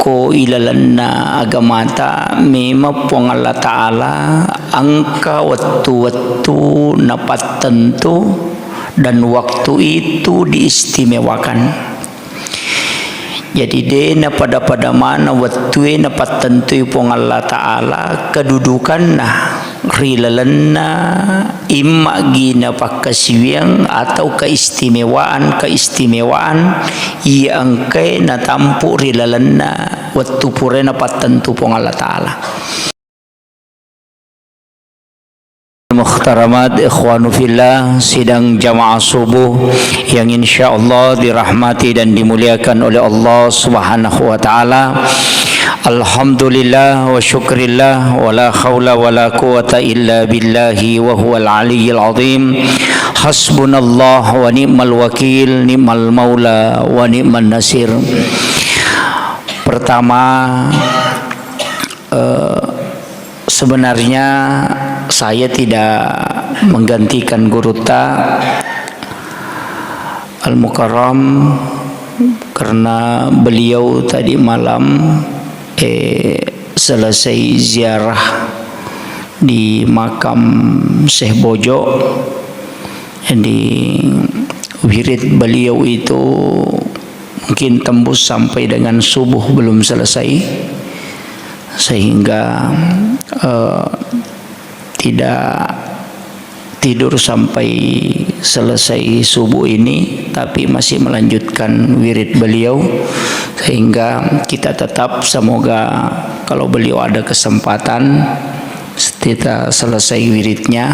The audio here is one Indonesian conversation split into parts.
ko ilalanna agamata memang pong Allah Ta'ala angka waktu-waktu napat tentu dan waktu itu diistimewakan. Jadi dena pada mana waktu napat tentu pong Allah Ta'ala kedudukan rilalanna imma gina pakasiwiang atau keistimewaan ia angkai na tampu rilalanna waktu purena patentu pong Allah Ta'ala. Mukhtaramat ikhwanu fillah, sidang jamaah subuh yang insyaallah dirahmati dan dimuliakan oleh Allah Subhanahu wa taala. Alhamdulillah wa syukrillah wa la haula wa la quwata illa billahi wa huwal aliyyil azim. Hasbunallah wa ni'mal wakil, ni'mal maula wa ni'man nasir. Pertama, sebenarnya saya tidak menggantikan Guru Ta Al-Mukarram karena beliau tadi malam selesai ziarah di makam Syekh Bojo. Jadi wirid beliau itu mungkin tembus sampai dengan subuh belum selesai, sehingga tidak tidur sampai selesai subuh ini, tapi masih melanjutkan wirid beliau, sehingga kita tetap semoga kalau beliau ada kesempatan kita selesai wiridnya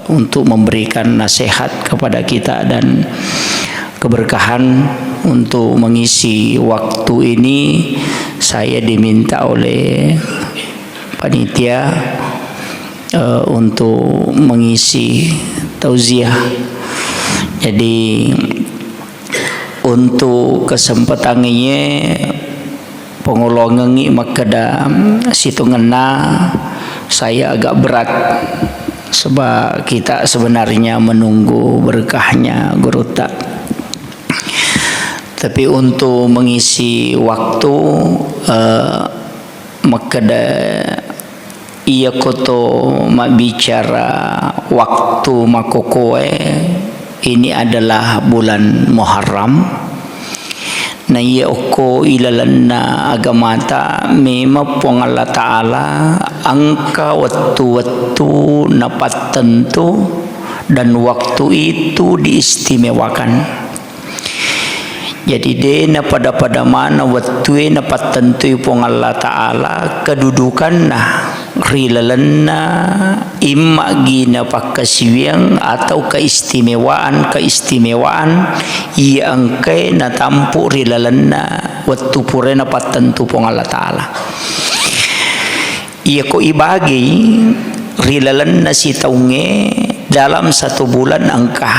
untuk memberikan nasihat kepada kita dan keberkahan. Untuk mengisi waktu ini saya diminta oleh panitia untuk mengisi tauziah. Jadi untuk kesempatannya pengulongangi makada situ ngena saya agak berat, sebab kita sebenarnya menunggu berkahnya Guru Ta. Tapi untuk mengisi waktu makada ia koto mak bicara waktu makokoe ini adalah bulan Muharram. Na ia oko ilalanna agamata memang pong Allah Ta'ala angka waktu-waktu napat tentu dan waktu itu diistimewakan. Jadi dena pada mana waktu napat tentu pong Allah Ta'ala kedudukan rilalanna imma gina pakasiwiang atau keistimewaan ia angkai na tampu rilalanna waktu purena patentu pong Allah Ta'ala. Ia ko ibagi rilalanna si taunge dalam satu bulan angka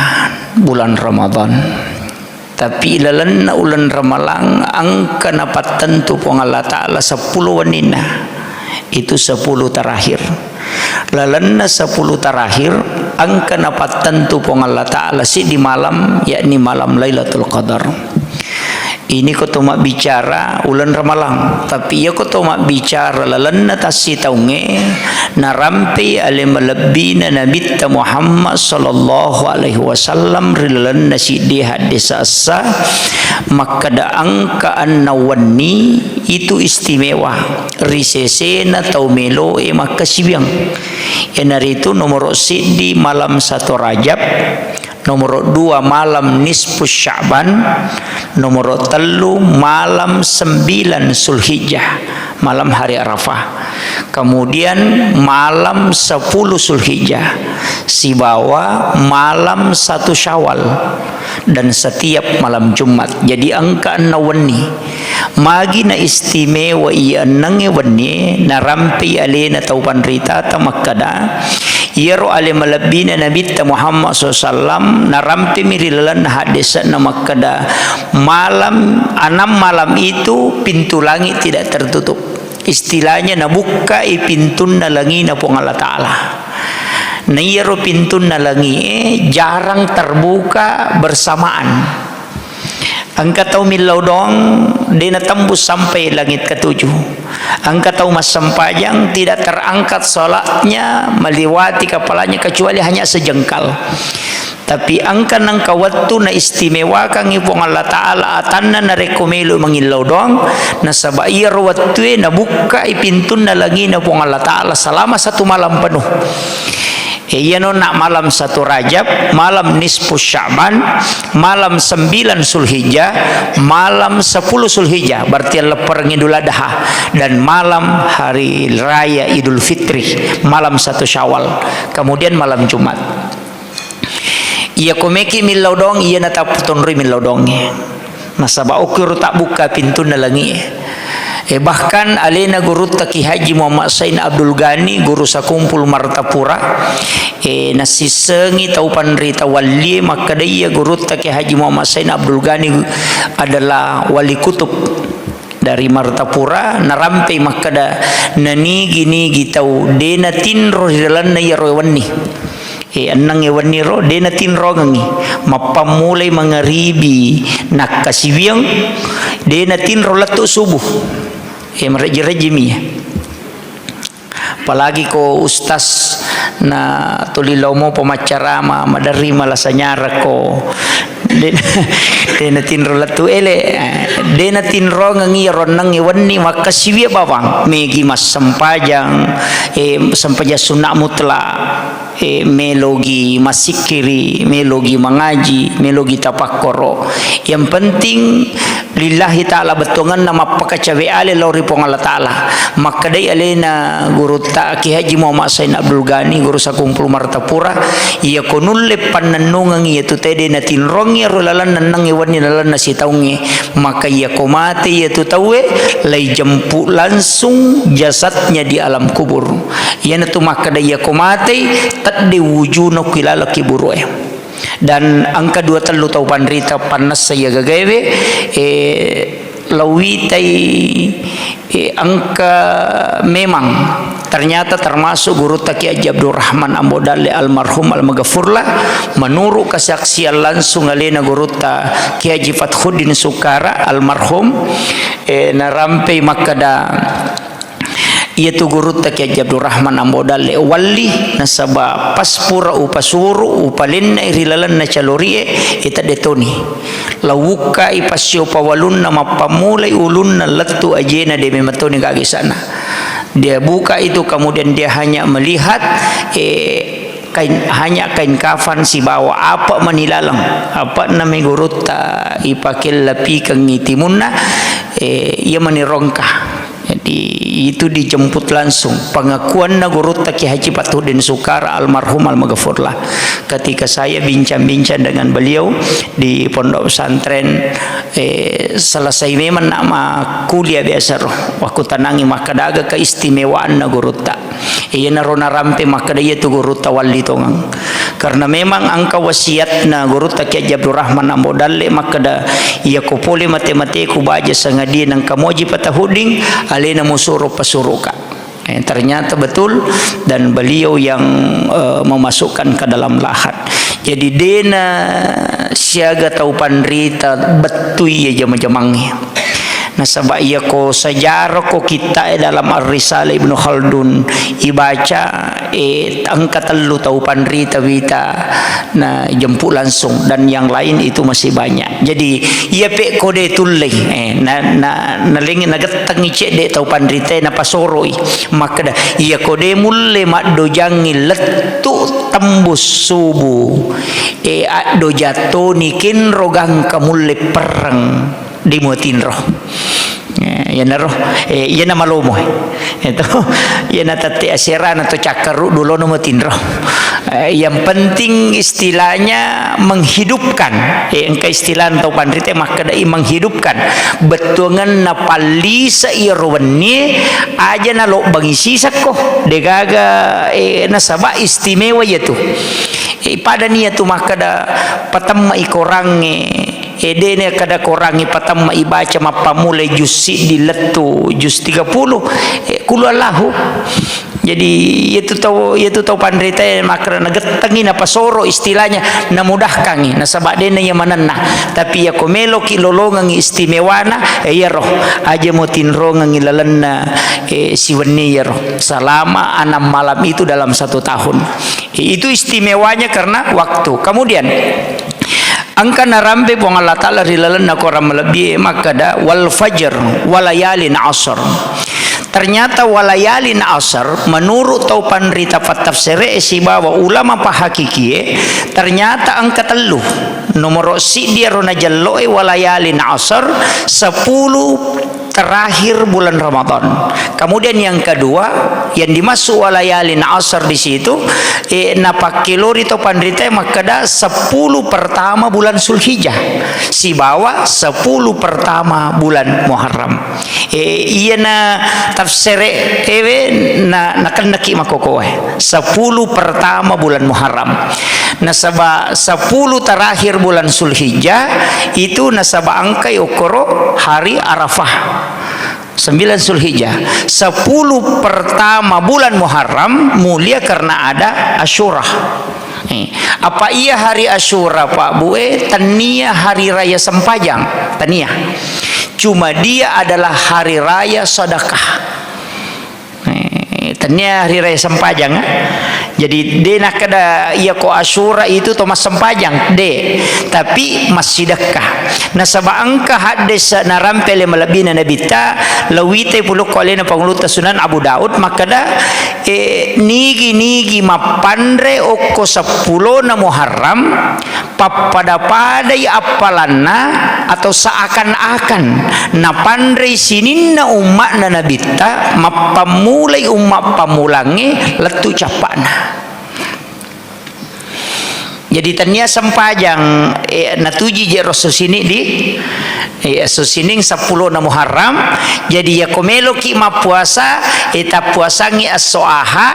bulan Ramadan. Tapi ilalanna ulan Ramalang angka napat tentu pong Allah Ta'ala 10 wanina itu 10 terakhir. Lalanna 10 terakhir angka napat tentu pong Allah Ta'ala si di malam, yakni malam Lailatul Qadar. Ini ko mak bicara ulan Ramalang, tapi ya ko mak bicara lalanna tasi taunge narampi alim lebina Nabi Muhammad sallallahu alaihi wasallam rilalanna si di hadis asa maka da angka annawani itu istimewa risesena tau melo maka sibiang enari itu nomor sidi malam 1 Rajab, nomor 2 malam nisfu Sya'ban, nomor 3 malam 9 Zulhijjah, malam hari Arafah. Kemudian malam 10 Zulhijjah, si bawa malam 1 Syawal, dan setiap malam Jumat. Jadi angka nawani magi na istimewa iya nange wani narampi alena taupan rita tamakada yaro ale malabina Nabi Muhammad SAW narampi mirilan hadis namakada malam 6 malam itu pintu langit tidak tertutup, istilahnya nabuka pintu nalangi na pong Allah Ta'ala. Nayaro pintu nalangi jarang terbuka bersamaan. Angka tau milaw dong dia tembus sampai langit ketujuh. Angka tahu Mas Sempajang tidak terangkat salatnya melewati kepalanya kecuali hanya sejengkal. Tapi angka nang kawattu na istimewa kang ipong Allah Ta'ala atanna na rekomelo mangilaw doang na sabayar wattu na buka ipintun na lagi na pong Allah Ta'ala selama satu malam penuh. Iya no nak malam 1 Rajab, malam nisfu Sya'ban, malam 9 Zulhijjah, malam 10 Zulhijjah, berarti leper Idul Adha, dan malam hari raya Idul Fitri, malam 1 Syawal, kemudian malam Jumat. Ia komeki milau dong, ia nataputun ri milau dong. Nasaba ukur tak buka pintu nalangi. Bahkan alena guru Taki Haji Muhammad Sain Abdul Ghani guru sakumpul Martapura nasisengi taupan rita wali, maka dia guru Taki Haji Muhammad Sain Abdul Ghani adalah wali kutub dari Martapura narampe maka da nani gini gitau dena tinro hidalan na yarwani anang ewan niro dena tinro ngangi mapamulay mangaribi nakasibyang dena tinro lato subuh meraji-rajimi. Apalagi ko ustas na tulilaw mo pamacarama madari malasanyara ko dena tinro latu ele dena tinro ngangi ronang iwan ni makasibya bawang megi Mas Sempajang sampaja sunnah mutlak melogi masikiri, melogi mengaji, melogi tapakkoro. Yang penting lillahi ta'ala betongan nama pakacawe ale lauri pong Allah ta'ala. Maka day alena guru Taki Haji Muhammad Sain Abdul Ghani guru sakumpul Martapura ia konulle pananungang ia tu tede na tinrongi rolalan nanang iwan ni lalan na sitaungi, maka ia komate ia tu tawe lay jemput langsung jasadnya di alam kubur. Ia na tu maka day ia komate tadi wujudnya kilala kiburu dan angka 2 telu tau panrita panas saya gagawe lawitai angka memang ternyata termasuk guru Taki Haji Abdul Rahman Ambodale almarhum al-Maghfurlah menurut kesaksian langsung alena guru Taki Haji Fathuddin Sukara almarhum narampe makada ia tu guru Taki Haji Abdul Rahman Ambodale wali nasaba paspura upasuru upalin na irilalan na calorie ita detoni lawuka ipasyo pawalun na mapamulay ulun na latu ajena de mematoni kagi sana. Dia buka itu kemudian dia hanya melihat kain kafan si bawa apa manilalang apa nama guru ta ipakil lapi kang ngitimunna ia manirongka. Jadi itu dijemput langsung pengakuan na guru Taki Haji Fathuddin Sukara almarhum al-Maghfurlah ketika saya bincang-bincang dengan beliau di pondok pesantren selesai memang nama kuliah biasa roh waktu tanangi maka daga keistimewaan na guru ta iya narona rampe maka dia tu guru ta wali tongang karena memang angka wasiat na guru Taki Haji Abdul Rahman Ambodale maka da ia kupuli mate-mate ku baja sangadia nang kamoji patahuding alena musuruh pasuruka. Ternyata betul dan beliau yang memasukkan ke dalam lahat. Jadi dena siaga tau panrita betui ya jama-jamangnya. Nasaba iya ko sejarah ko kita dalam Ar-Risalah Ibnu Khaldun ibaca angka 3 tau panrita wita na jemput langsung dan yang lain itu masih banyak. Jadi iya pe kode tuling na lingin nagatang icek de tau panrita na pasoroi maka dah iya kode mulle mak dojangi letu tembus subuh do jatoni kin rogang kamulle perang di muatin roh ya na roh ya na malomo itu ya na tati asiran atau cakaru dulu no muatin roh yang penting istilahnya menghidupkan engka istilah atau pandrite maka dai menghidupkan betungan na pali sa irwani aja na lo bangisi sakko degaga nasaba istimewa yaitu pada niya tu maka da patam ikorange edene kada korangi patam ibaca mapamulai juz di letu juz 30 kulu Allahu Jadi itu tahu pandai teh makra nagetengi apa soro istilahnya na mudahkan na sabadena yang manana tapi ya komelo kilolongan istimewana ya roh aja mo tinro ngilalanna siwenni ya roh selama 6 malam itu dalam 1 tahun. Itu istimewanya karena waktu. Kemudian angka narambe pong Allah Ta'ala rilalan na koram lebih makada wal fajr walayalin asr. Ternyata walayalin asr menurut taupan rita patafsire si bawa ulama pahakikie ternyata angka telu nomor si dia rona jalloe walayalin asr 10 terakhir bulan Ramadan. Kemudian yang kedua yang dimasuk walayalin asr di situ napakilori to pandrita makada 10 pertama bulan Zulhijjah si bawa 10 pertama bulan Muharram. Iya na tafsire na kendaki makokoe 10 pertama bulan Muharram. Nasaba 10 terakhir bulan Zulhijjah itu nasaba angka ukoro hari Arafah 9 Zulhijjah. 10 pertama bulan Muharram mulia karena ada Asyura. Apa iya hari Asyura Pak Bue? Tania hari raya Sempajang. Tania. Cuma dia adalah hari raya sedekah. Tania hari raya Sempajang. Jadi dia nak kada ia ko Asyura itu Thomas Sempajang de tapi masih sedekah. Nasaba angka hadis narampele malabina nabita lawite puluh kolena panguluta Sunan Abu Daud makada nigi mapandre oko 10 na Muharram papada apalanna atau seakan-akan napandre sininna umat na nabita mapamulai umat pamulangi letu capana. Jadi tania Sempajang natuji je rasul sini di susining 10 na Muharram. Jadi ya komelo ki mapuasa eta puasangi as-soaha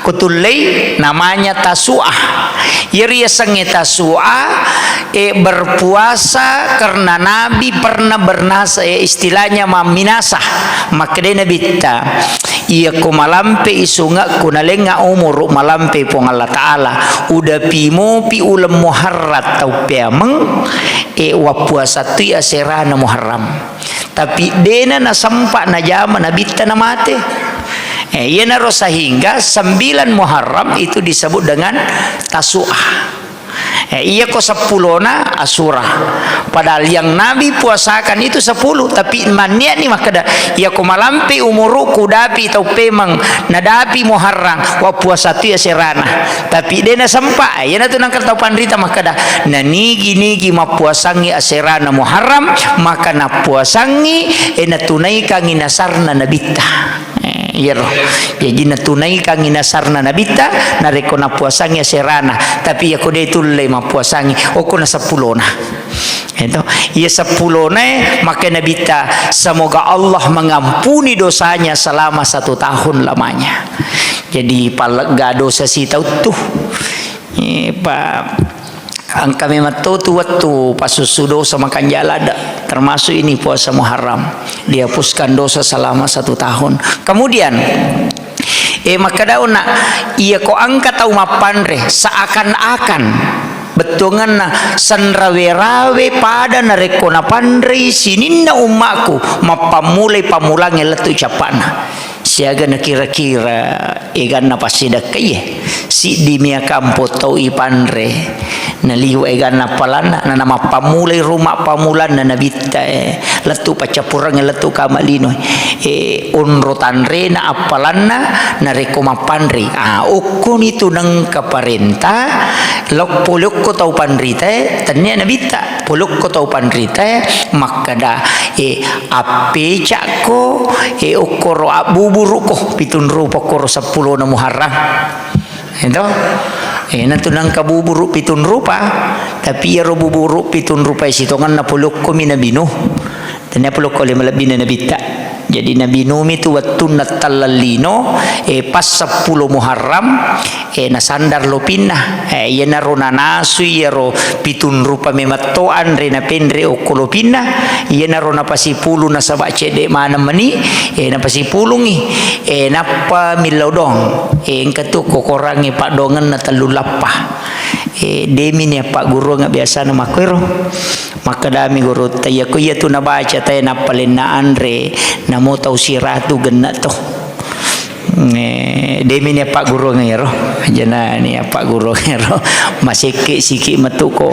kutulai namanya tasuah. Yeri sange tasuah berpuasa karena Nabi pernah bernasa istilahnya maminasa makdena bitta ia ko malampe isunga kunalenga umur malampe pong Allah Ta'ala udah pimo pi ulam muharrat tau piameng wa puasa tu ya serana Muharram tapi dena na sampa na jama na bitta na mate iya na rosa hingga 9 Muharram itu disebut dengan tasuah. Iya ko 10 na Asyura. Padahal yang Nabi puasakan itu 10 tapi mania ni makada iya ko malampi umuru kudapi tau pemang nadapi Muharram wa puasa tu ya serana. Tapi dia na sampa iya na tunang kertau pandrita makada na nigi mapuasangi aserana Muharram maka na puasangi na tunai kang inasarna nabita. Iya roh. Jadi natunai kang inasarna nabita nareko na puasangi serana tapi ya ko de tulle mapuasangi oko na 10 na. Itu ia 10 na maka nabita semoga Allah mengampuni dosanya selama 1 tahun lamanya. Jadi palega dosa si tau tuh. Pak ang kami matutu waktu pasusudo sama kanjalada termasuk ini puasa Muharram dihapuskan dosa selama 1 tahun. Kemudian maka daun nak ia ko angkat tau mapandre seakan-akan betongan na sanrawe-rawe pada nareko na pandre sininna umaku mapamulai pamulangi letu capana siaga na kira-kira egan na pasidak kaya si di mia kampo tau ipandre naliwa egan na palana na nama pamulai rumah pamulan na nabita letu pacapurang letu kamalino unro tanre na apalana na reko mapandre ukun itu nang kaparenta lok poluk ko tau pandrita tanya nabita poluk ko tau pandrita makada ape cako ukoro buburu ko pitun rupa koro 10 na Muharram itu natunang kabuburu pitun rupa tapi ya buburu pitun rupa isitongan na poluk ko minabino tanya poluk ko lima labina nabita Jadi Nabi Numi tu wattunat talalino pas 10 Muharram nasandar lo pinna ia narona nasu ia ro pitun rupa mematoan rena pendre okolo pinna ia narona pasipulu na sabak cede mana meni na pasipulungi napa milaudong engkatu kokorangi pak dongan na talulapah demi ni pak guru nga biasa na makwero maka dami guru tayo ko iya tu nabaca tayo napalin na andre na mo tau siratu genna to demi ni pak guru ngero jana ni pak guru ngero masiki metuko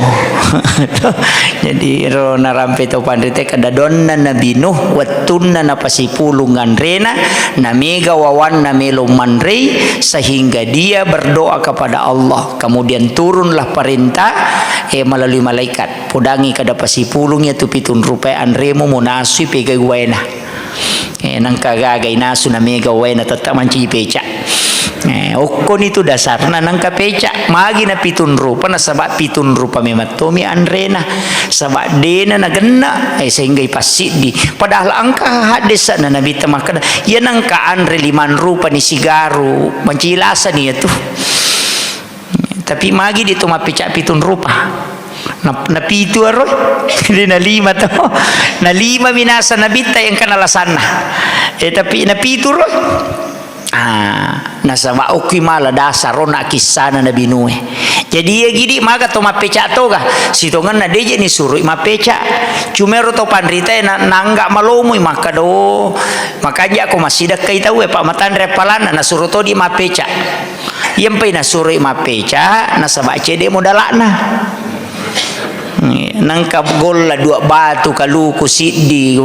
jadi ro narampe to pandite kada donna nabi nuh wattunna na pasipulungan rena na mega wawan na melo manrei sehingga dia berdoa kepada Allah kemudian turunlah perintah melalui malaikat podangi kada pasipulungnya tu pitun rupean remo munasui pegai wena nang kagagay nasu na mega wena tetap manci peca okon itu dasarna nang kapeca magi na pitun rupa na sabak pitun rupa mematomi andrena sabak dena na genna sehingga ipasidi padahal angka hadis na nabi tamakana ya nang ka andre liman rupa ni sigaru mancilasa ni itu tapi magi di tuma peca pitun rupa na pitu aroy hindi na lima to na lima minasa nabita yang kanalasan na tapi na pitu roy nasa maoki mala dasar rona kisana na binuhe jadi ya gidi maga to mapeca to ga sitongan na deje ni surui mapeca cumero to pandrita na nangga malomoy maka do makanya ako masidak kay tawe pa matandre palana na suruto di mapeca yempay na surui mapeca na sabak cede modalana nangkap golla dua batu kaluku siddi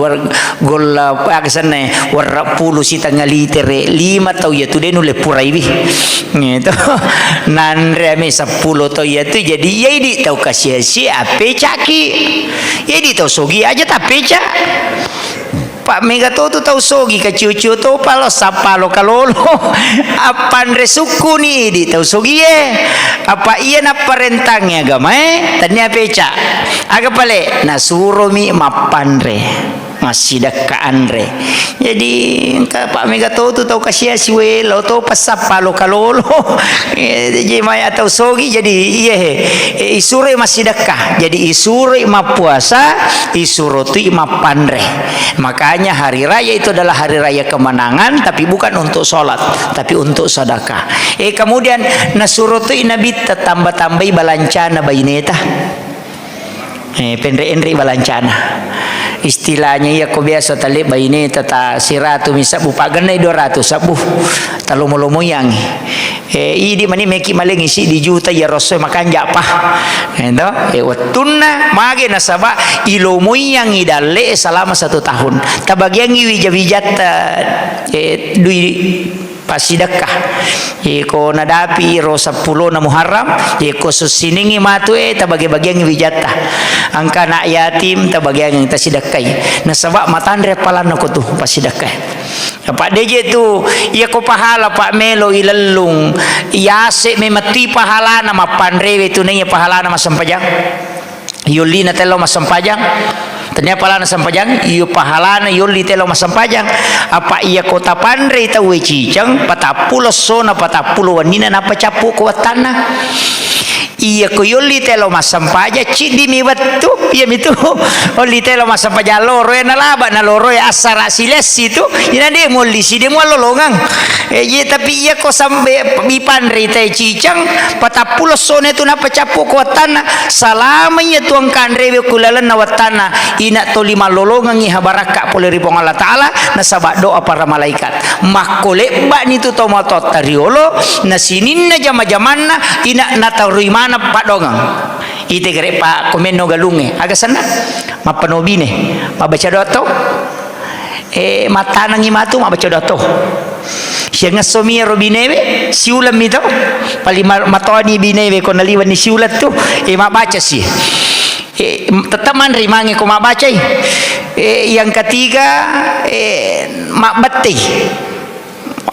golla aksana warra pulu sita ngalitere 5 tau ya tu denu le puraiwi gitu nanre me 10 tau ya tu jadi ya di tau kasih pecaki ya di tau sogi aja tak peca Pak Mega tu tahu sogi ke cucu tu palo sapalo kalolo apa andre suku ni di tahu sogi apa iya na parentangnya agama tanya peca aga pale na suromi mapandre masih dekat andre jadi Pak Mega tu tahu kasih siwe lo tu pasapalo kalolo jadi maya tahu sogi jadi iya isure masih dekat jadi isure mapuasa isuruti mapandre makanya hari raya itu adalah hari raya kemenangan tapi bukan untuk sholat tapi untuk sedekah kemudian nasuruti nabi tambah-tambahi balancana baineta pendre-endre balancana istilahnya ya ko biasa tali baineta ta siratu misabu paganay 200 sabu talumo-lumo yang idi mani meki maling isi di juta ya rasul makanja pa endo wattunna mage nasaba ilomo yang idalle selama 1 tahun tabagyang iwijat dui pasidakah ko nadapi ro 10 na Muharram ko susiningi matu tabagi-bagiang wijata angka nak yatim tabagiang yang tasidakai nasaba matandre palan ko tu pasidakai Pak DJ tu ia ko pahala Pak Melo ilalung yase memati pahala nama pandrewe tu nih pahala nama sampajang yuli na telo masampajang tanya pala na sampajang iyo pahala na yuli telo masampajang apa iya kota pandre tawe cicang patapulo sona patapulo wanina na pacapu ko tanah iya ko yuli telo masampaja cidi mi watu iya mitu oli telo masampaja loro na laba na loro asara siles itu ina de molli si de mo lolongang iya tapi iya ko sambe mi pandre tay cicang patapulo sona itu na pacapu ko tanah salamanya tuang kandrewe kulalan na watana ina to 5 lolongang iha baraka pole ribong Allah Ta'ala nasaba doa para malaikat makole ba nitu to matot tariolo na sinin na jama-jamanna ina nataruimana padongang ite gere pa komeno galunge aga sana mapanobine mabaca doa to matanang imatu mabaca doa to siya nga somia robinewe siulam ito pali matoni binewe ko naliwan ni siulat to mabaca siya tetap manrimangi ko mabaca yang ketiga makbati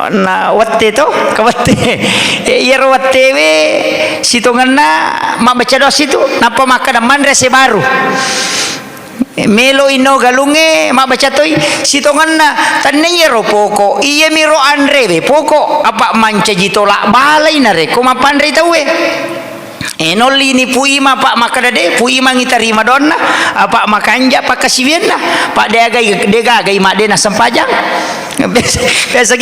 na watte to kawatte iyar wattewe sitongan na mabaca doa situ napa maka naman rese baru melo ino galunge mak baca toy sitongan na tannya ro poko iya miro andre be poko apa manca jitolak balai na re ko mapandre tawe enoli ni puima pak makadade puima ngitari madonna apa makanja pak kasivienna pak dega gai madena sempajang biasa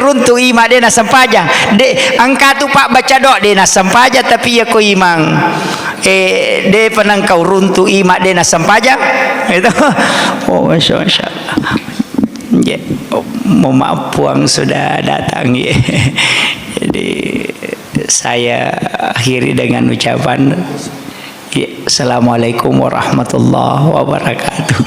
runtu ima dena sempajang de angkatu pak baca dok dena sempaja tapi ya ko imang de penangkau runtu ima dena sempajang itu oh masya Allah ya mau maaf puang sudah datang ya jadi saya akhiri dengan ucapan ya, Assalamualaikum warahmatullahi wabarakatuh.